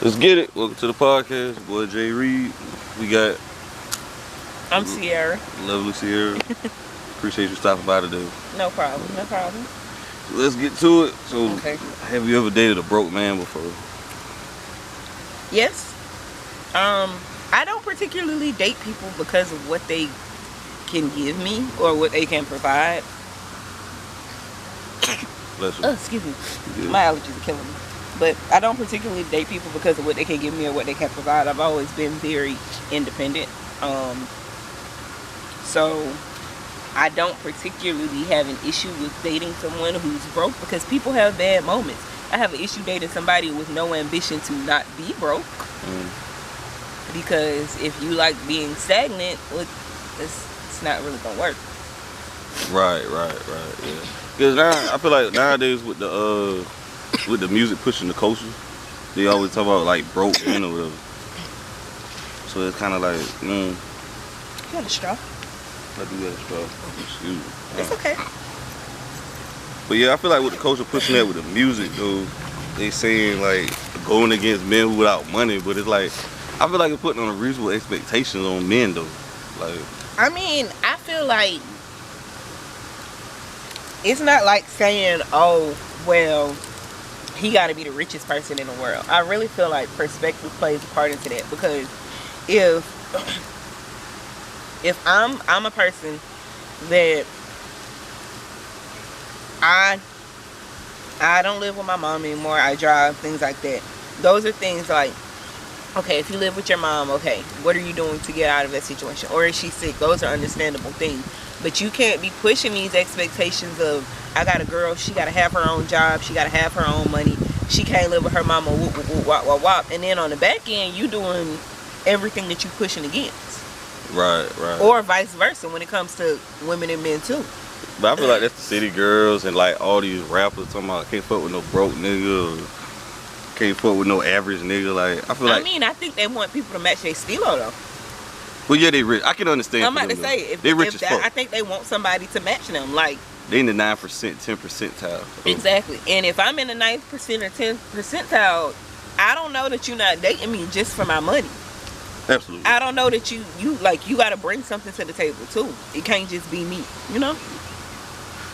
Let's get it. Welcome to the podcast. Boy Jay Reed. We got I'm Cierra. lovely Cierra. Appreciate you stopping by today. No problem. No problem. So let's get to it. So, Okay. have you ever dated a broke man before? Yes. I don't particularly date people because of what they can give me or what they can provide. Bless you. Oh, excuse me. Yeah. My allergies are killing me. But I don't particularly date people because of what they can give me or what they can provide. I've always been very independent. So I don't particularly have an issue with dating someone who's broke because people have bad moments. I have an issue dating somebody with no ambition to not be broke. Because if you like being stagnant, it's not really gonna work. Right. Yeah. Because now I feel like nowadays with the music pushing the culture, they always talk about like broke men or whatever. So it's kind of like, You got a straw? I do that stuff. Excuse me. It's okay. But yeah, I feel like with the culture pushing that with the music though, they saying like going against men who without money, but it's like I feel like it's putting on a reasonable expectations on men though. Like I mean, I feel like it's not like saying, oh, well, he got to be the richest person in the world. I really feel like perspective plays a part into that because if I'm a person that I don't live with my mom anymore, I drive, things like that. Those are things like, okay, if you live with your mom, okay, what are you doing to get out of that situation? Or is she sick? Those are understandable things. But you can't be pushing these expectations of, I got a girl, she got to have her own job, she got to have her own money, she can't live with her mama, whoop, whoop, whoop, wop, wop, wop. And then on the back end, you doing everything that you pushing against. right. Or vice versa when it comes to women and men too. But I feel like that's the city girls and like all these rappers talking about can't fuck with no broke nigga or can't fuck with no average nigga. Like I feel like I think they want people to match their stilo though. well yeah they rich. I can understand. I'm about to say they rich as fuck. I think they want somebody to match them. Like They in the 9%, 10 percentile. exactly. And if I'm in the 9th percent or 10th percentile, I don't know that you're not dating me just for my money. Absolutely. I don't know that you got to bring something to the table too. It can't just be me, you know.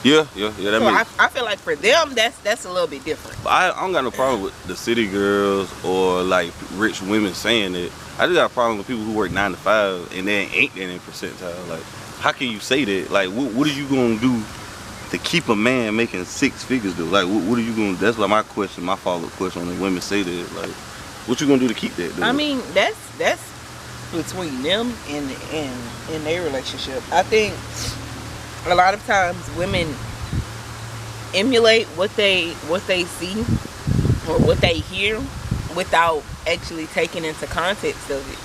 Yeah. That So makes. I feel like for them that's a little bit different. But I don't got no problem with the city girls or like rich women saying it. I just got a problem with people who work 9 to 5 and they ain't that in percentile. Like, how can you say that? Like, what are you gonna do to keep a man making 6 figures? Though, like, what are you gonna? That's like my question, my follow-up question when women say that. Like, what you gonna do to keep that? Though? I mean, that's between them and their relationship. I think a lot of times women emulate what they see or what they hear without actually taking into context of it.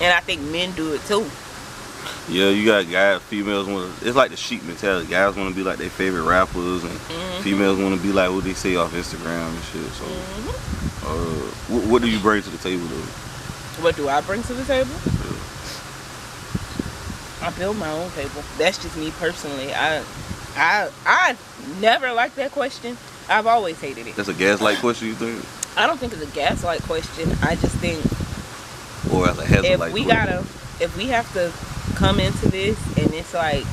And I think men do it too. Yeah, you got guys, females want to. It's like the sheep mentality. Guys want to be like their favorite rappers, and females want to be like what they say off Instagram and shit. So, what do you bring to the table though? What do I bring to the table? Yeah. I build my own table. That's just me personally. I never liked that question. I've always hated it. That's a gaslight question, you think? I don't think it's a gaslight question. I just think Or as a hazard if like we have to come into this and it's like,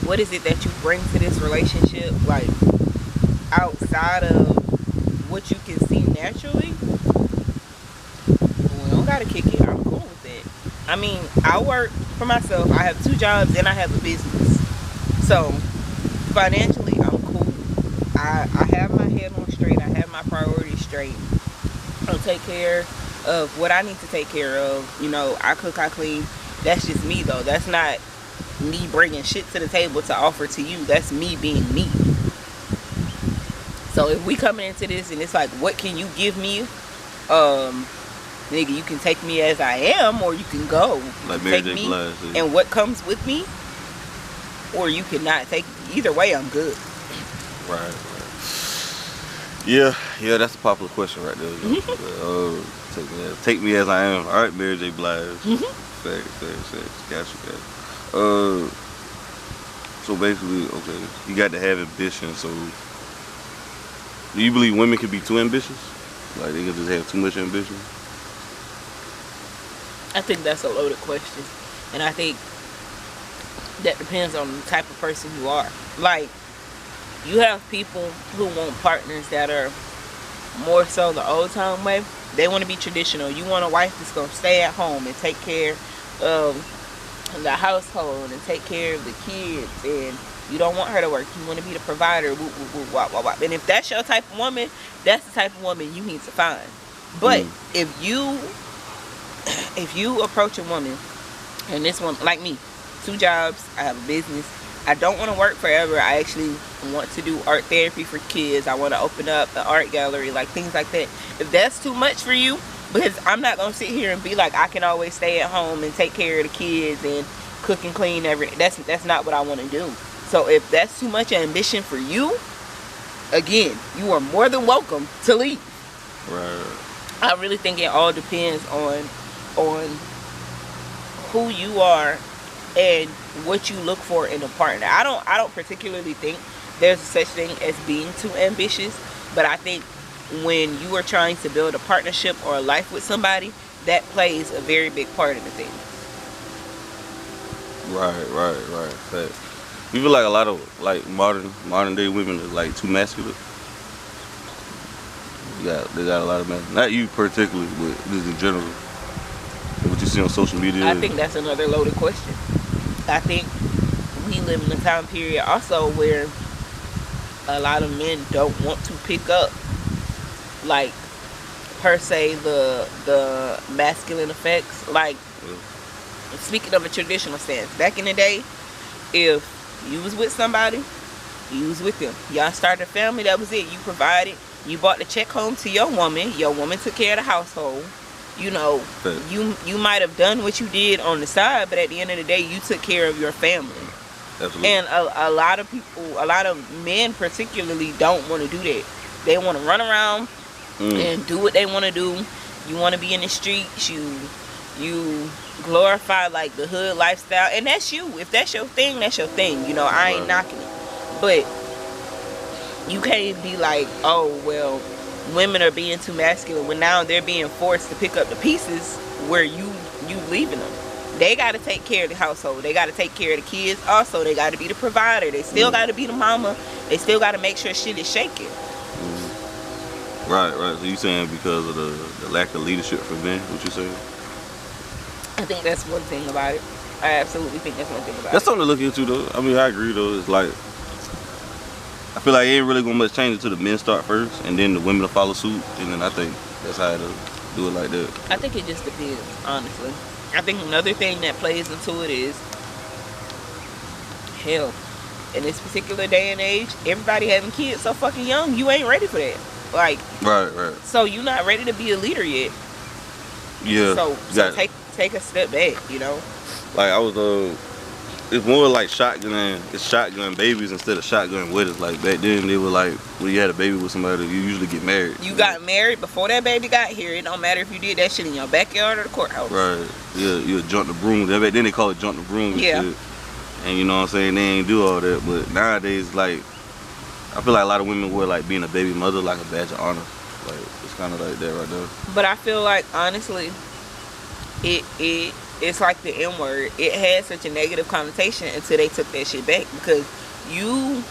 what is it that you bring to this relationship, like outside of what you can see naturally? We don't gotta kick it. I'm cool with that. I mean, I work for myself. I have 2 jobs and I have a business. So financially, I'm cool. I have my head on straight. I have my priorities straight. I'll take care of what I need to take care of. You know, I cook, I clean. That's just me though. That's not me bringing shit to the table to offer to you. That's me being me. So if we coming into this and it's like, what can you give me? Nigga, you can take me as I am, or you can go. Like take Mary J. me Blige, yeah. and what comes with me, or you cannot take me. Either way, I'm good. Right. Yeah, that's a popular question right there. Take me as I am. All right, Mary J. Blige. Facts. Gotcha. So basically, okay, you got to have ambition. So, do you believe women can be too ambitious? Like niggas just have too much ambition. I think that's a loaded question, and I think that depends on the type of person you are. Like, you have people who want partners that are more so the old time way. They want to be traditional. You want a wife that's going to stay at home and take care of the household and take care of the kids, and you don't want her to work. You want to be the provider. Whoop, whoop, whoop, wop, wop, wop. And if that's your type of woman, that's the type of woman you need to find. But if you approach a woman, and this one, like me, 2 jobs, I have a business, I don't want to work forever. I actually want to do art therapy for kids. I want to open up an art gallery, like things like that. If that's too much for you, because I'm not going to sit here and be like, I can always stay at home and take care of the kids and cook and clean that's not what I want to do. So if that's too much ambition for you, again, you are more than welcome to leave. Right. I really think it all depends on who you are and what you look for in a partner. I don't particularly think there's such thing as being too ambitious, but I think when you are trying to build a partnership or a life with somebody, that plays a very big part in the thing. Right. Fact. You feel like a lot of like modern day women are like too masculine. They got a lot of masculine. Not you particularly, but just in general. What you see on social media. I think that's another loaded question. I think we live in a time period also where a lot of men don't want to pick up, like, per se, the masculine effects. Like, speaking of a traditional stance, back in the day, if you was with somebody, you was with them. Y'all started a family, that was it. You provided. You brought the check home to your woman. Your woman took care of the household. You know, you might have done what you did on the side, but at the end of the day, you took care of your family. Absolutely. And a lot of people, a lot of men particularly, don't want to do that. They want to run around and do what they want to do. You want to be in the streets. You glorify like the hood lifestyle, and that's you. If that's your thing, that's your thing. You know, I ain't knocking it, but you can't be like, oh well, women are being too masculine when now they're being forced to pick up the pieces where you leaving them. They got to take care of the household. They got to take care of the kids. Also, they got to be the provider. They still got to be the mama. They still got to make sure shit is shaking. Right. So you saying because of the lack of leadership from men? What you saying? I think that's one thing about it. I absolutely think that's one thing about it. That's something to look into though. I mean, I agree though. It's like, I feel like it ain't really gonna much change until the men start first, and then the women will follow suit, and then I think that's how to do it like that. I think it just depends, honestly. I think another thing that plays into it is, hell, in this particular day and age, everybody having kids so fucking young, you ain't ready for that. Like, right. So you're not ready to be a leader yet. Yeah. So take a step back, you know. Like I was it's more like shotgun babies instead of shotgun weddings. Like back then they were like, when you had a baby with somebody, you usually get married. You got married before that baby got here. It don't matter if you did that shit in your backyard or the courthouse. Right. Yeah, you jump the broom. Back then they call it jump the broom and shit. And you know what I'm saying, they ain't do all that. But nowadays, like, I feel like a lot of women wear like being a baby mother like a badge of honor. Like it's kind of like that right there. But I feel like honestly, it's like the N word. It had such a negative connotation until they took that shit back, because you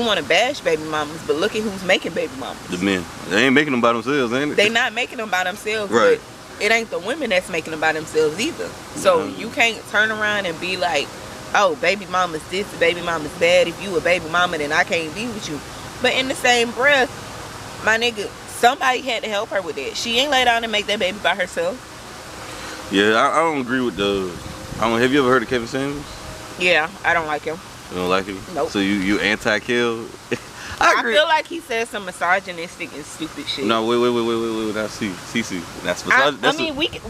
want to bash baby mamas, but look at who's making baby mamas. The men. They ain't making them by themselves, ain't it? They not making them by themselves. Right. But it ain't the women that's making them by themselves either. So you can't turn around and be like, oh, baby mama's this, baby mama's bad. If you a baby mama, then I can't be with you. But in the same breath, my nigga, somebody had to help her with that. She ain't lay down and make that baby by herself. Yeah, I don't agree with have you ever heard of Kevin Samuels? Yeah, I don't like him. You don't like him? Nope. So you anti-Kel? I feel like he says some misogynistic and stupid shit. No, wait. That's CC. That's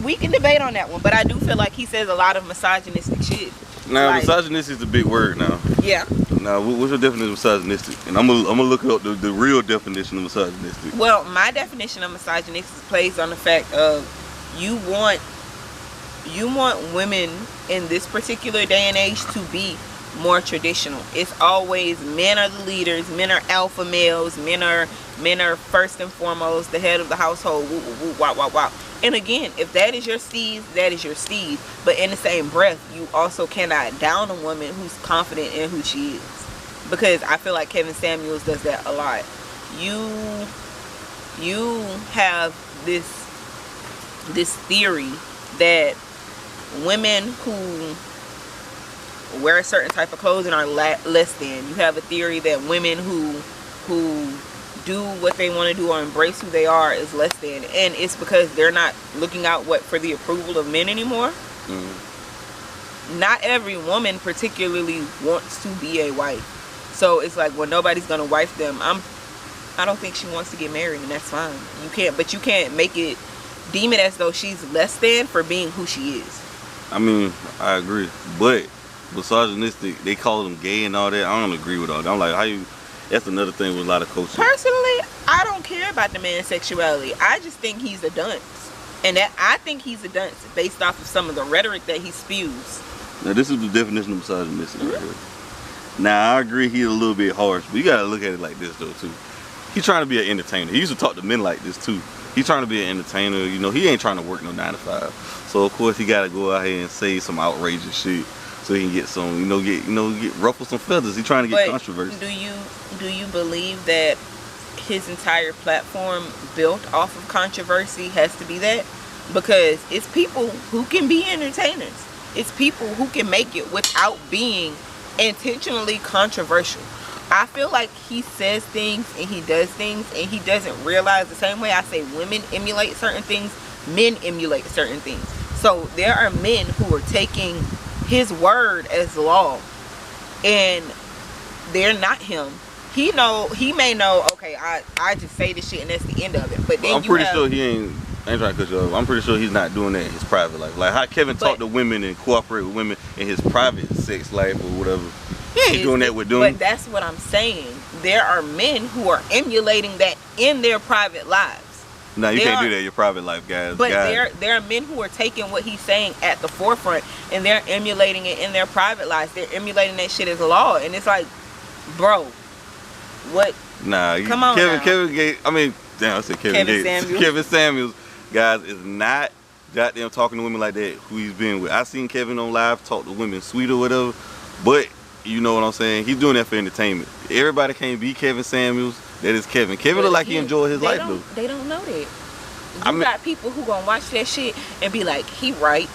we can debate on that one, but I do feel like he says a lot of misogynistic shit. Now, like, misogynistic is a big word now. Yeah. Now, what's your definition of misogynistic? And I'm gonna look up the real definition of misogynistic. Well, my definition of misogynistic plays on the fact of you want women in this particular day and age to be more traditional. It's always men are the leaders, men are alpha males, men are first and foremost the head of the household. Woo, woo, woo, wow, wow, wow. And again, if that is your steed, that is your steed. But in the same breath, you also cannot down a woman who's confident in who she is, because I feel like Kevin Samuels does that a lot. You have this theory that women who wear a certain type of clothing are less than. You have a theory that women who do what they want to do or embrace who they are is less than, and it's because they're not looking out for the approval of men anymore. Not every woman particularly wants to be a wife, so it's like, when nobody's gonna wife them, I don't think she wants to get married, and that's fine. You can't make it, deem it as though she's less than for being who she is. I mean, I agree, but misogynistic, they call them gay and all that. I don't agree with all that. I'm like, how you? That's another thing with a lot of coaches. Personally, I don't care about the man's sexuality. I just think he's a dunce, and that I think he's a dunce based off of some of the rhetoric that he spews. Now, this is the definition of misogynistic right here. Now, I agree he's a little bit harsh, but you gotta look at it like this though too. He's trying to be an entertainer. He used to talk to men like this too. He's trying to be an entertainer. You know, he ain't trying to work no 9 to 5. So of course he gotta go out here and say some outrageous shit so he can get some, get ruffle some feathers. He's trying to get controversy. Do you believe that his entire platform built off of controversy has to be that? Because it's people who can be entertainers. It's people who can make it without being intentionally controversial. I feel like he says things and he does things and he doesn't realize, the same way I say women emulate certain things, men emulate certain things. So there are men who are taking his word as law, and they're not him. He may know, okay, I just say this shit and that's the end of it. But then I'm pretty sure he ain't trying to cut you off. I'm pretty sure he's not doing that in his private life. Like how Kevin talk to women and cooperate with women in his private sex life or whatever. He ain't doing that with them. But that's what I'm saying. There are men who are emulating that in their private lives. No, you can't do that in your private life, guys. But there are men who are taking what he's saying at the forefront and they're emulating it in their private lives. They're emulating that shit as law, and it's like, bro, what? Nah, come on, Kevin Gates. I mean, damn, I said Kevin Gates. Samuels. Kevin Samuels, guys, is not goddamn talking to women like that. Who he's been with. I seen Kevin on live talk to women sweet or whatever, but you know what I'm saying. He's doing that for entertainment. Everybody can't be Kevin Samuels. That is Kevin. Kevin look like he enjoy his life though. They don't know that. You got people who gonna watch that shit and be like, he right,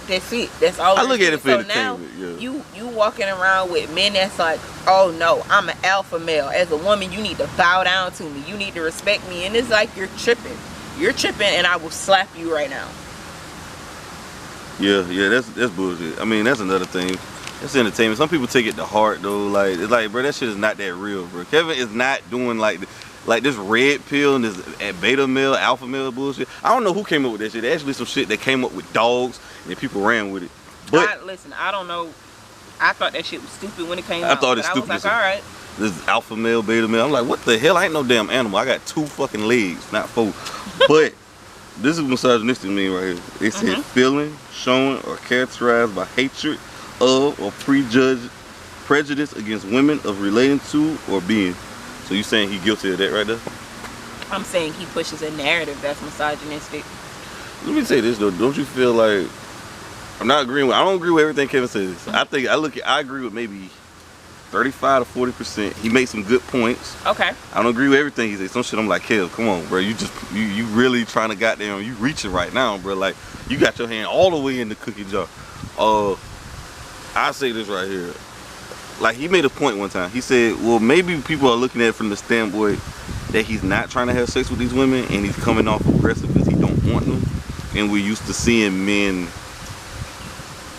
that's it. That's all. I look at it for entertainment. So now you walking around with men that's like, oh no, I'm an alpha male. As a woman, you need to bow down to me. You need to respect me. And it's like you're tripping. You're tripping, and I will slap you right now. Yeah, that's bullshit. I mean, that's another thing. It's entertainment. Some people take it to heart though. Like it's like, bro, that shit is not that real, bro. Kevin is not doing like this red pill and this beta male, alpha male bullshit. I don't know who came up with that shit. Actually, some shit that came up with dogs and people ran with it. But listen, I don't know. I thought that shit was stupid when it came out. I thought it's stupid. I was like, all right. This alpha male, beta male. I'm like, what the hell? I ain't no damn animal. I got 2 fucking legs, not 4. But this is misogynistic mean right here. It said feeling, showing, or characterized by hatred of or prejudice against women of relating to or being. So you saying he guilty of that right there? I'm saying he pushes a narrative that's misogynistic. Let me say this though. Don't you feel like I don't agree with everything Kevin says. I agree with maybe 35 to 40%. He made some good points. Okay. I don't agree with everything he says. Some shit I'm like, Kev, come on, bro. You really trying to goddamn, you reaching right now, bro. Like you got your hand all the way in the cookie jar. I say this right here. Like he made a point one time. He said, well, maybe people are looking at it from the standpoint that he's not trying to have sex with these women and he's coming off aggressive because he don't want them. And we're used to seeing men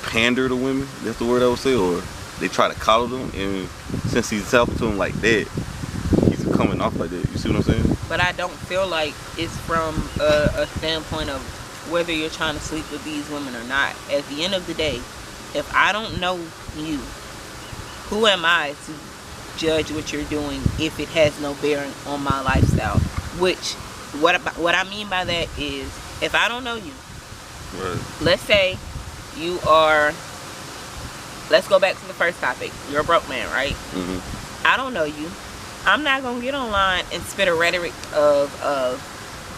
pander to women. That's the word I would say. Or they try to coddle them. And since he's talking to them like that, he's coming off like that. You see what I'm saying? But I don't feel like it's from a standpoint of whether you're trying to sleep with these women or not. At the end of the day, if I don't know you, who am I to judge what you're doing if it has no bearing on my lifestyle? Which, what I mean by that is, if I don't know you, right. let's say you are, let's go back to the first topic. You're a broke man, right? Mm-hmm. I don't know you. I'm not gonna get online and spit a rhetoric of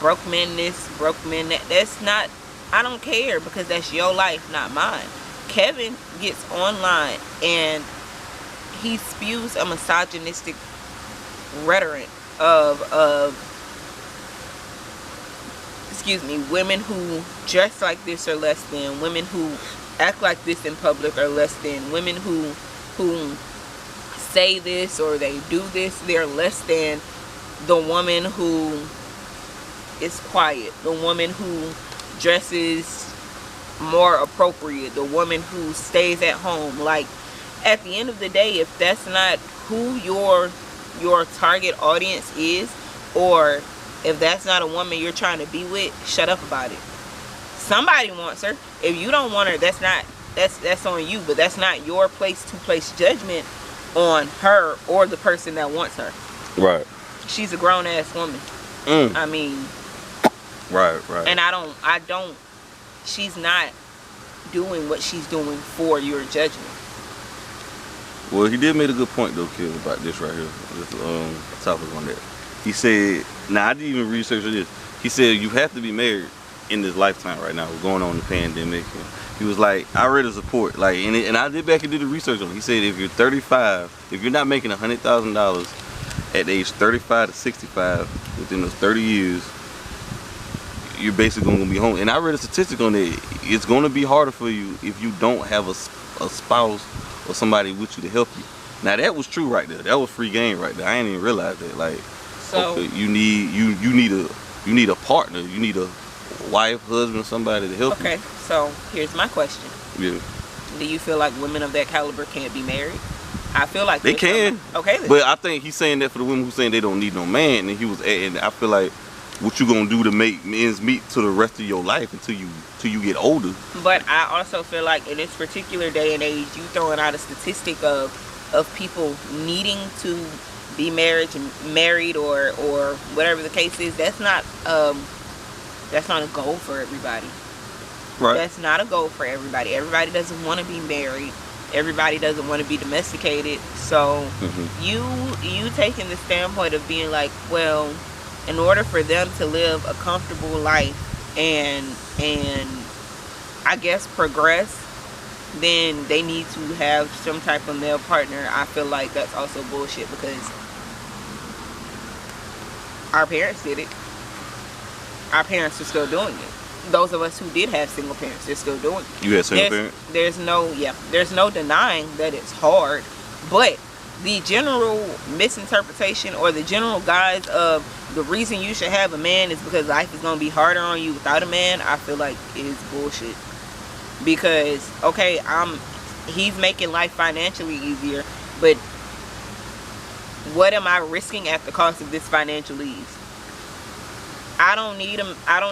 broke men this, broke men that. That's not. I don't care, because that's your life, not mine. Kevin gets online and he spews a misogynistic rhetoric of excuse me, women who dress like this are less than, women who act like this in public are less than, women who say this or they do this, they're less than the woman who is quiet, the woman who dresses more appropriate, the woman who stays at home. Like, at the end of the day, if that's not who your target audience is, or if that's not a woman you're trying to be with, shut up about it. Somebody wants her. If you don't want her, that's on you, but that's not your place to place judgment on her or the person that wants her. Right. She's a grown ass woman. I mean, right. And I don't she's not doing what she's doing for your judgment. Well, he did make a good point though, kid, about this right here. This topic on that. He said, now I didn't even research this. He said you have to be married in this lifetime right now. We're going on the pandemic. And he was like, I read his report, like, and I did back and did the research on it. He said if you're 35, if you're not making $100,000 at age 35 to 65 within those 30 years, you're basically going to be home. And I read a statistic on it. It's going to be harder for you if you don't have a spouse or somebody with you to help you. Now that was true right there. That was free game right there. I didn't even realize that. Like, so okay, you need a partner. You need a wife, husband, somebody to help you. Okay, so here's my question. Yeah. Do you feel like women of that caliber can't be married? I feel like they can. Okay. Then. But I think he's saying that for the women who saying they don't need no man, and he was and I feel like what you gonna do to make ends meet to the rest of your life until you get older. But I also feel like in this particular day and age, you throwing out a statistic of people needing to be married or whatever the case is. That's not a goal for everybody. Right. That's not a goal for everybody. Everybody doesn't want to be married. Everybody doesn't want to be domesticated. So you taking the standpoint of being like, well, in order for them to live a comfortable life and I guess progress, then they need to have some type of male partner. I feel like that's also bullshit, because our parents did it. Our parents are still doing it. Those of us who did have single parents, they're still doing it. You had single parents? There's no denying that it's hard, but the general misinterpretation or the general guise of the reason you should have a man is because life is going to be harder on you without a man, I feel like is bullshit. Because, okay, he's making life financially easier, but what am I risking at the cost of this financial ease? I don't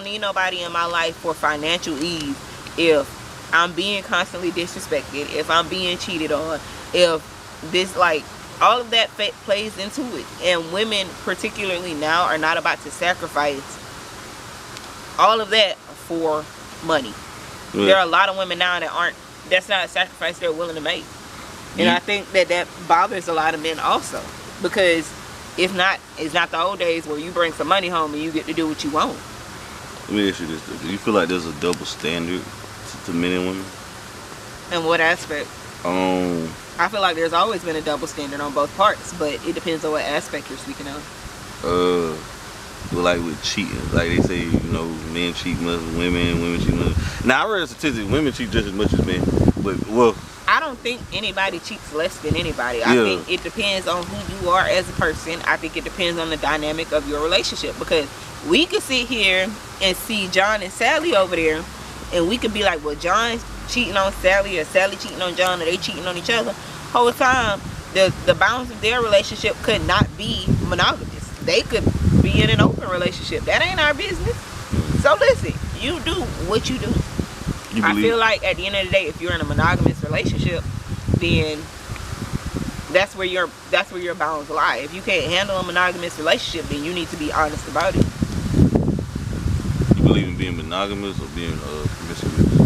need nobody in my life for financial ease if I'm being constantly disrespected, if I'm being cheated on, if this, like, all of that plays into it. And women, particularly now, are not about to sacrifice all of that for money. Yeah. There are a lot of women now that's not a sacrifice they're willing to make. And I think that bothers a lot of men also. Because if not, it's not the old days where you bring some money home and you get to do what you want. Let me ask you this. Do you feel like there's a double standard to men and women? In what aspect? I feel like there's always been a double standard on both parts, but it depends on what aspect you're speaking of. Well, like with cheating, like they say, men cheat much, women cheat much. Now I read a statistic, women cheat just as much as men, but well, I don't think anybody cheats less than anybody. I think it depends on who you are as a person. I think it depends on the dynamic of your relationship, because we could sit here and see John and Sally over there, and we could be like, well, John's cheating on Sally, or Sally cheating on John, or they cheating on each other. Whole time, the bounds of their relationship could not be monogamous. They could be in an open relationship. That ain't our business. So listen, you do what you do. I feel like at the end of the day, if you're in a monogamous relationship, then that's where your bounds lie. If you can't handle a monogamous relationship, then you need to be honest about it. You believe in being monogamous or being promiscuous?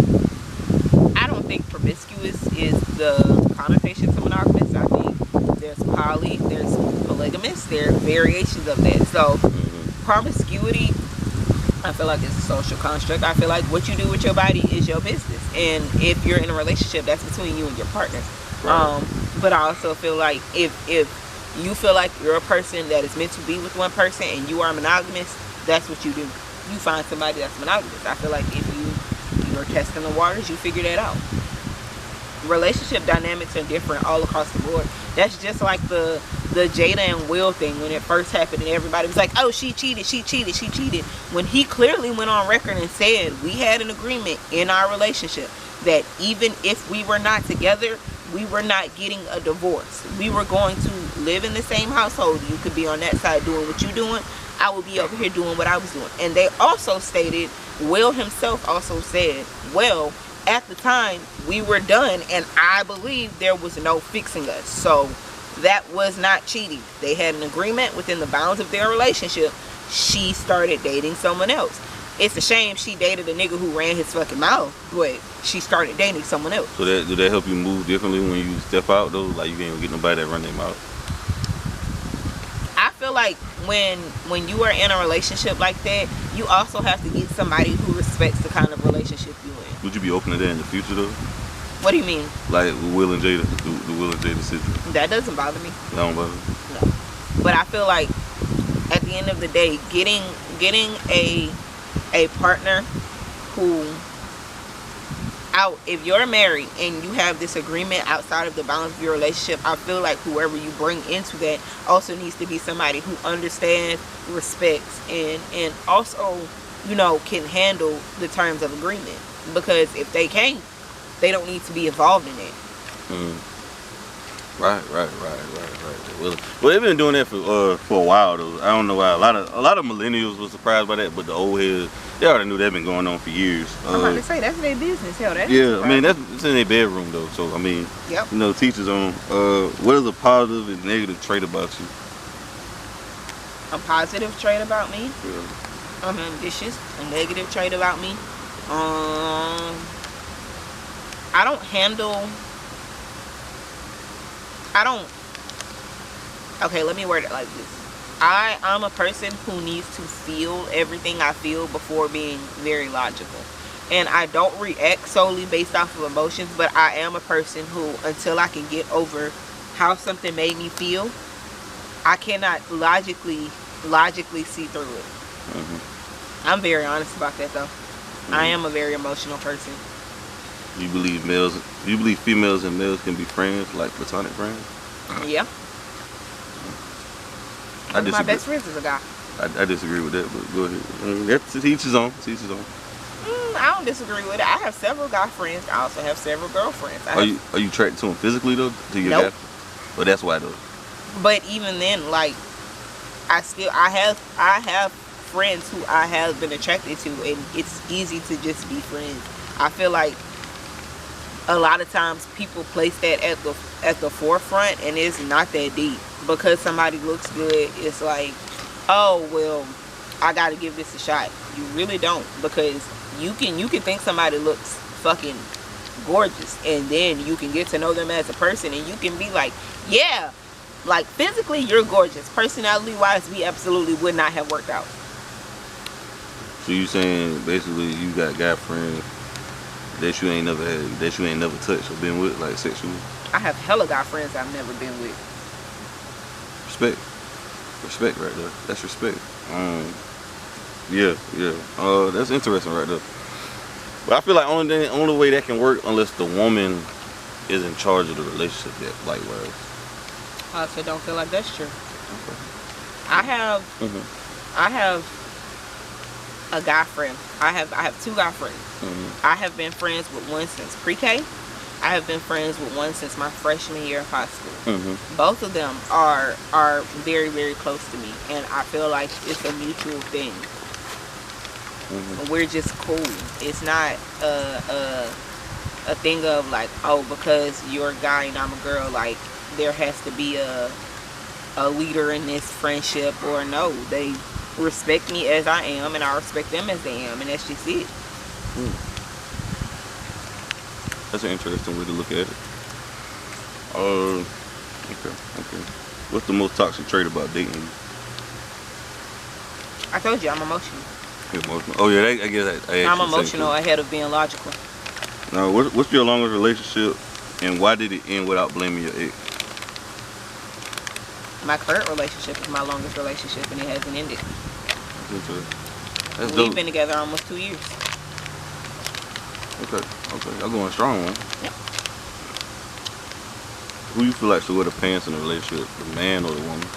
I don't think promiscuous is the connotation to monogamous. I think there's poly, there's polygamous, there are variations of that. So promiscuity, I feel like it's a social construct. I feel like what you do with your body is your business, and if you're in a relationship, that's between you and your partner. Right. But I also feel like if you feel like you're a person that is meant to be with one person and you are monogamous, that's what you do. You find somebody that's monogamous. I feel like if you're testing the waters, you figure that out. Relationship dynamics are different all across the board. That's just like the Jada and Will thing when it first happened, and everybody was like, oh, she cheated, when he clearly went on record and said we had an agreement in our relationship that even if we were not together, we were not getting a divorce. We were going to live in the same household. You could be on that side doing what you're doing, I would be over here doing what I was doing. And they also stated, Will himself also said, well, at the time we were done, and I believe there was no fixing us. So that was not cheating. They had an agreement within the bounds of their relationship. She started dating someone else. It's a shame she dated a nigga who ran his fucking mouth, but she started dating someone else. So do that help you move differently when you step out though? Like you can't get nobody that run their mouth. I feel like when you are in a relationship like that, you also have to get somebody who respects the kind of relationship you're in. Would you be open to that in the future though? What do you mean? Like Will and Jada, the Will and Jada situation. That doesn't bother me. That don't bother me? No. But I feel like at the end of the day, getting a partner who if you're married and you have this agreement outside of the bounds of your relationship, I feel like whoever you bring into that also needs to be somebody who understands, respects, and also, you know, can handle the terms of agreement. Because if they can't, they don't need to be involved in it. Right. Well, they've been doing that for a while though. I don't know why. A lot of millennials were surprised by that, but the old heads, they already knew that been going on for years. I'm about to say that's their business. Hell, that's yeah. I mean, it's in their bedroom though. So I mean, yep. You know, teachers on what is a positive and negative trait about you? A positive trait about me? Yeah. I'm ambitious. A negative trait about me? Okay, let me word it like this. I'm a person who needs to feel everything I feel before being very logical. And I don't react solely based off of emotions, but I am a person who, until I can get over how something made me feel, I cannot logically see through it. I'm very honest about that though. I am a very emotional person. You believe females and males can be friends, like platonic friends? Yeah. One of my best friends is a guy. I disagree with that, but go ahead. That's to each his own. I don't disagree with it. I have several guy friends. I also have several girlfriends. Are you attracted to them physically though? To your nope. Well, that's why though. But even then, like, I have friends who I have been attracted to, and it's easy to just be friends. I feel like a lot of times people place that at the forefront, and it's not that deep. Because somebody looks good, it's like, oh well, I gotta give this a shot. You really don't, because you can think somebody looks fucking gorgeous, and then you can get to know them as a person, and you can be like, yeah, like physically you're gorgeous. Personality wise, we absolutely would not have worked out. So you saying basically you got guy friends that you ain't never had, that you ain't never touched or been with, like sexually? I have hella guy friends I've never been with. Respect right there. That's respect. Yeah. That's interesting right there. But I feel like only way that can work unless the woman is in charge of the relationship, that likewise. I also don't feel like that's true. Okay. I have a guy friend. I have two guy friends. I have been friends with one since pre-K. I have been friends with one since my freshman year of high school. Both of them are very, very close to me, and I feel like it's a mutual thing. We're just cool. It's not a thing of like, oh, because you're a guy and I'm a girl, like there has to be a leader in this friendship, or no, they respect me as I am and I respect them as they am, and that's just it. That's an interesting way to look at it. Okay, okay. What's the most toxic trait about dating you? I told you I'm emotional. Emotional. Oh yeah, I guess I I'm emotional ahead of being logical. Now, what's your longest relationship, and why did it end without blaming your ex? My current relationship is my longest relationship, and it hasn't ended. That's We've dope. been together almost 2 years. Okay, okay. Y'all going strong, man. Yep. Who you feel like should wear the pants in a relationship, the man or the woman?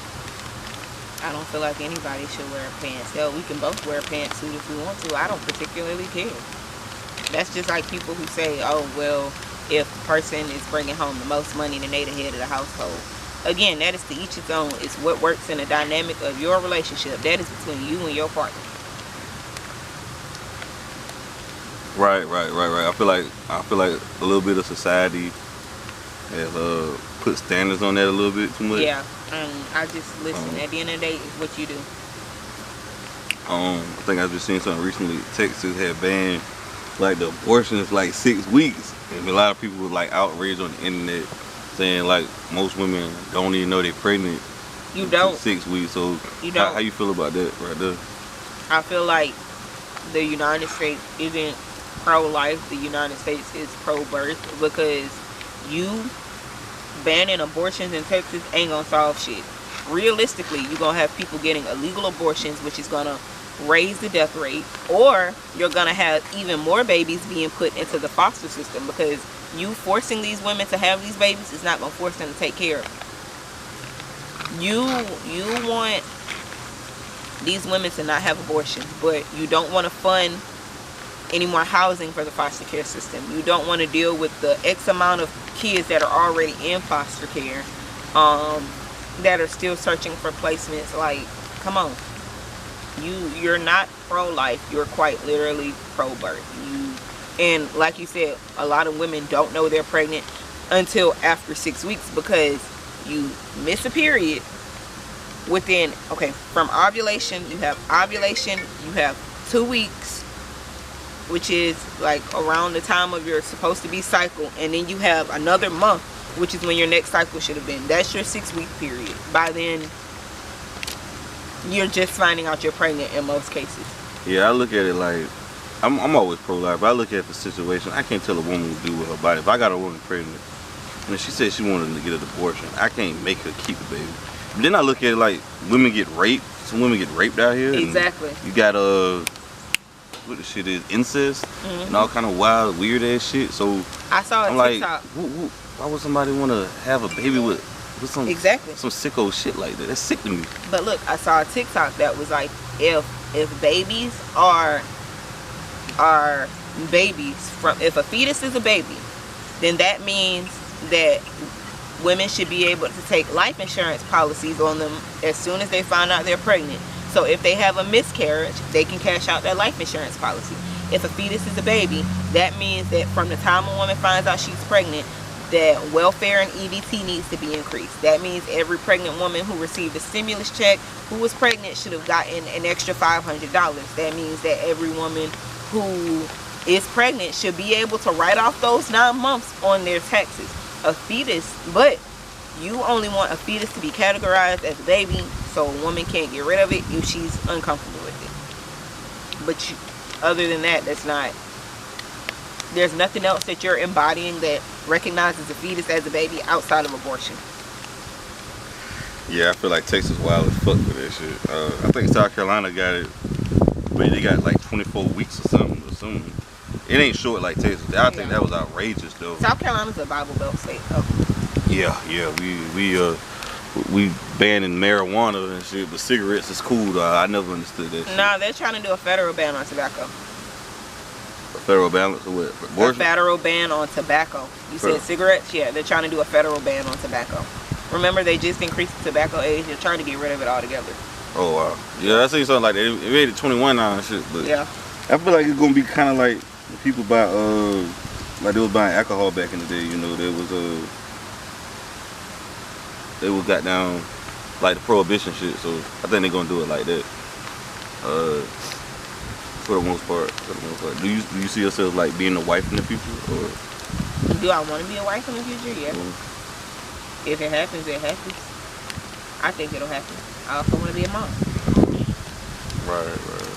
I don't feel like anybody should wear pants. Hell, we can both wear a pantsuit if we want to. I don't particularly care. That's just like people who say, oh, well, if the person is bringing home the most money, then they the head of the household. Again, that is to each its own. It's what works in the dynamic of your relationship. That is between you and your partner. Right. I feel like a little bit of society has put standards on that a little bit too much. Yeah, and I just listen. At the end of the day, it's what you do. I think I just seen something recently. Texas had banned like the abortions like 6 weeks, and a lot of people were like outraged on the internet, saying like most women don't even know they're pregnant. You don't. 6 weeks. So you don't. How you feel about that right there? I feel like the United States isn't pro-life. The United States is pro-birth, because you banning abortions in Texas ain't gonna solve shit. Realistically, you're gonna have people getting illegal abortions, which is gonna raise the death rate, or you're gonna have even more babies being put into the foster system, because you forcing these women to have these babies is not gonna force them to take care of them. You want these women to not have abortions, but you don't want to fund any more housing for the foster care system. You don't want to deal with the X amount of kids that are already in foster care, that are still searching for placements. Like, come on. You're not pro-life. You're quite literally pro-birth. And like you said, a lot of women don't know they're pregnant until after 6 weeks, because you miss a period within, okay, from ovulation, you have 2 weeks, which is like around the time of your supposed to be cycle, and then you have another month, which is when your next cycle should have been. That's your 6 week period. By then, you're just finding out you're pregnant in most cases. Yeah, I look at it like, I'm always pro-life, but I look at the situation. I can't tell a woman what to do with her body. If I got a woman pregnant and she said she wanted to get an abortion, I can't make her keep the baby. But then I look at it like, women get raped. Some women get raped out here. Exactly. You got what the shit is, incest, and all kind of wild, weird ass shit. So I saw a TikTok. Like, why would somebody want to have a baby with some sicko shit like that? That's sick to me. But look, I saw a TikTok that was like, if babies are babies from, if a fetus is a baby, then that means that women should be able to take life insurance policies on them as soon as they find out they're pregnant. So if they have a miscarriage, they can cash out their life insurance policy. If a fetus is a baby, that means that from the time a woman finds out she's pregnant, that welfare and EBT needs to be increased. That means every pregnant woman who received a stimulus check who was pregnant should have gotten an extra $500. That means that every woman who is pregnant should be able to write off those 9 months on their taxes. A fetus, but you only want a fetus to be categorized as a baby, so a woman can't get rid of it if she's uncomfortable with it. But other than that, there's nothing else that you're embodying that recognizes a fetus as a baby outside of abortion. Yeah, I feel like Texas wild as fuck for that shit. I think South Carolina got it, but they got like 24 weeks or something. It ain't short like Texas. I think that was outrageous though. South Carolina's a Bible Belt state though. Yeah. We banning marijuana and shit, but cigarettes is cool though. I never understood that shit. Nah, they're trying to do a federal ban on tobacco. A federal ban on what? Abortion? A federal ban on tobacco. You said cigarettes? Yeah, they're trying to do a federal ban on tobacco. Remember, they just increased the tobacco age. They're trying to get rid of it altogether. Oh wow. Yeah, I seen something like that. It made it 21 now and shit, but yeah. I feel like it's gonna be kind of like people buy like they was buying alcohol back in the day. You know, they was got down like the prohibition shit. So I think they're gonna do it like that. For the most part. Do you see yourself like being the wife in the future, or? Do I want to be a wife in the future? Yeah. If it happens, it happens. I think it'll happen. I also want to be a mom. Right.